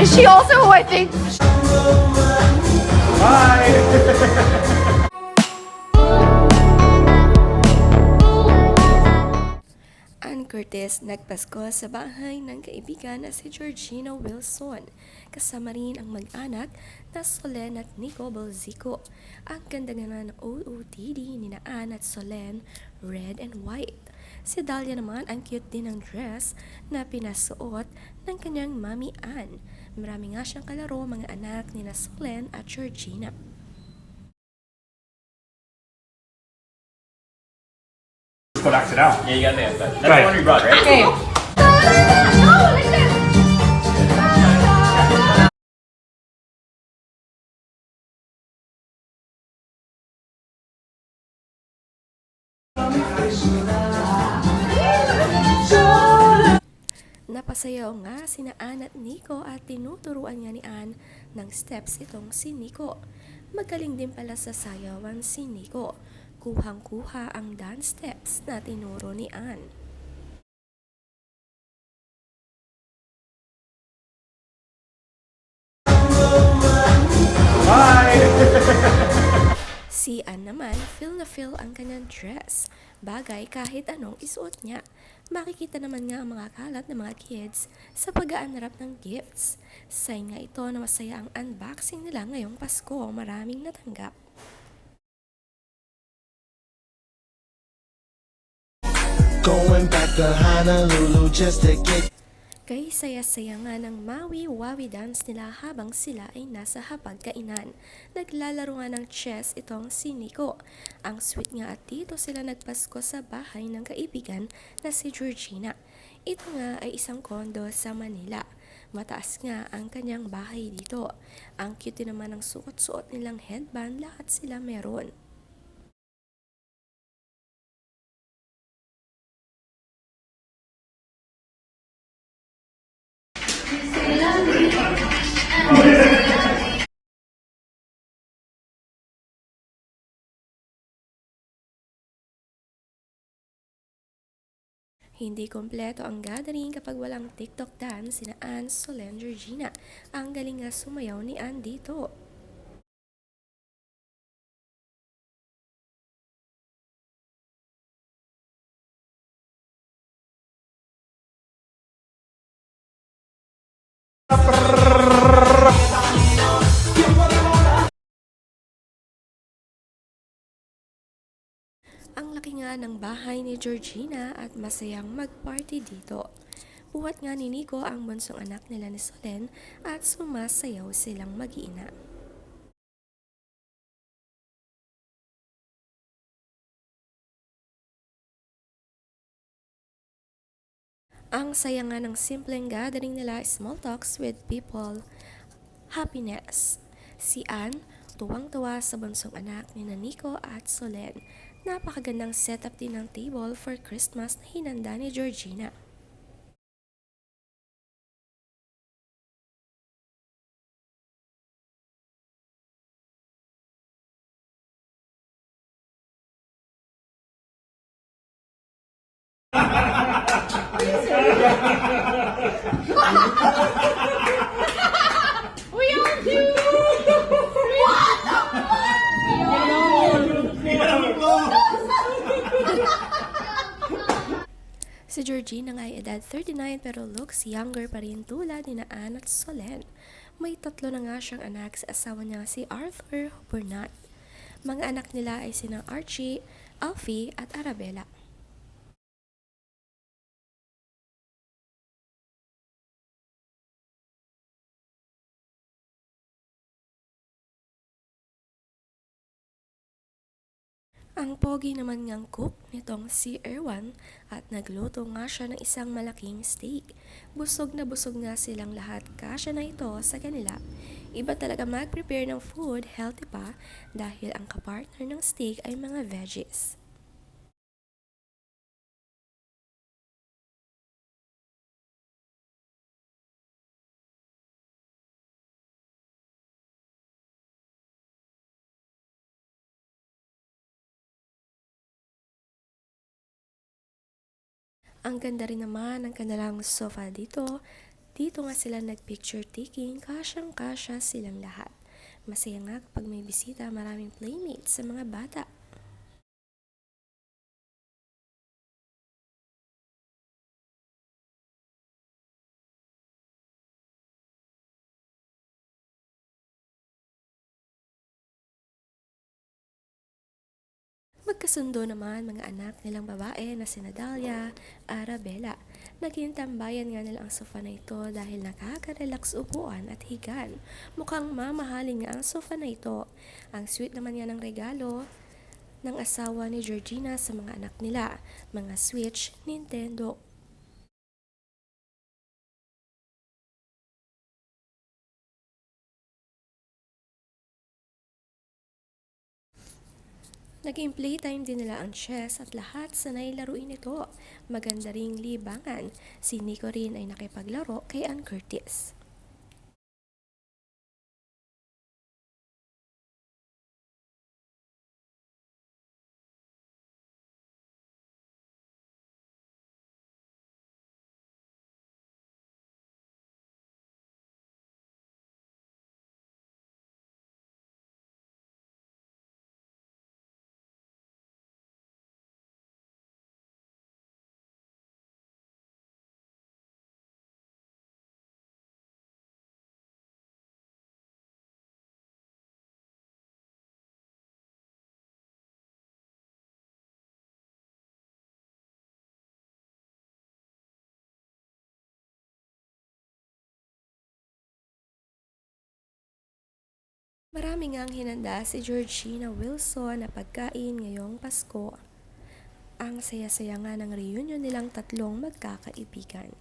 Is she also who I think? Ann Curtis nagpasko sa bahay ng kaibigan na si Georgina Wilson. Kasama rin ang mag-anak na Solen at Nico Balzico. Ang ganda nga ng OOTD ni na Ann at Solen, red and white. Si Dahlia naman ang cute din ng dress na pinasuot ng kanyang mami Ann. Marami nga siyang kalaro mga anak ni na Solen at Georgina. Collapse it out. Yeah, you got the outside. That's Right. the one we brought, right? Okay. Napasayaw nga sina Ann at Nico at tinuturuan nga ni Ann ng steps itong si Nico. Magaling din pala sa sayawan si Nico. Kuhang-kuha ang dance steps na tinuro ni Ann. Si Ann naman, feel na feel ang kanyang dress. Bagay kahit anong isuot niya. Makikita naman nga ang mga kalat ng mga kids sa pag-aanrap ng gifts. Sign nga ito na masaya ang unboxing nila ngayong Pasko. Maraming natanggap. Going back to Honolulu just to get. Kay saya-saya nga ng Maui-Wawi dance nila habang sila ay nasa hapagkainan. Naglalaro nga ng chess itong si Nico. Ang sweet nga at dito sila nagpasko sa bahay ng kaibigan na si Georgina. Ito nga ay isang kondo sa Manila. Mataas nga ang kanyang bahay dito. Ang cute din naman ng suot-suot nilang headband, lahat sila meron. Hindi kompleto ang gathering kapag walang TikTok dance sina Ann, Solen, Georgina. Ang galing nga sumayaw ni Ann dito. Ang laki nga ng bahay ni Georgina at masayang mag-party dito. Buhat nga ni Nico ang bunsong anak nila ni Solen at sumasayaw silang mag-iina. Ang saya nga ng simpleng gathering nila, small talks with people, happiness. Si Ann, tuwang-tuwa sa bunsong anak ni Nico at Solen. Napakagandang setup din ng table for Christmas na hinanda ni Georgina. We are cute! What the Si Georgina nga ay edad 39 pero looks younger pa rin tulad ni na Ann at Solen. May 3 na nga siyang anak sa asawa niya si Arthur Burnett. Mga anak nila ay sinang Archie, Alfie at Arabella. Ang pogi naman ngang cook nitong si Erwan at nagluto nga siya ng isang malaking steak. Busog na busog nga silang lahat, kasya na ito sa kanila. Iba talaga mag-prepare ng food, healthy pa, dahil ang kapartner ng steak ay mga veggies. Ang ganda rin naman ng kanilang sofa dito. Dito nga sila nag-picture taking, kasyang-kasya silang lahat. Masaya nga kapag may bisita, maraming playmates sa mga bata. Magkasundo naman mga anak nilang babae na sina Dalia, Arabella. Naging tambayan nga nila ang sofa na ito dahil nakaka-relax upuan at higan. Mukhang mamahalin nga ang sofa na ito. Ang sweet naman nga ng regalo ng asawa ni Georgina sa mga anak nila, mga Switch, Nintendo. Naging playtime din nila ang chess at lahat sanay laruin ito. Maganda ring libangan. Si Nico rin ay nakipaglaro kay Ann Curtis. Marami ngang hinanda si Georgina Wilson na pagkain ngayong Pasko. Ang saya-saya nga ng reunion nilang tatlong magkakaibigan.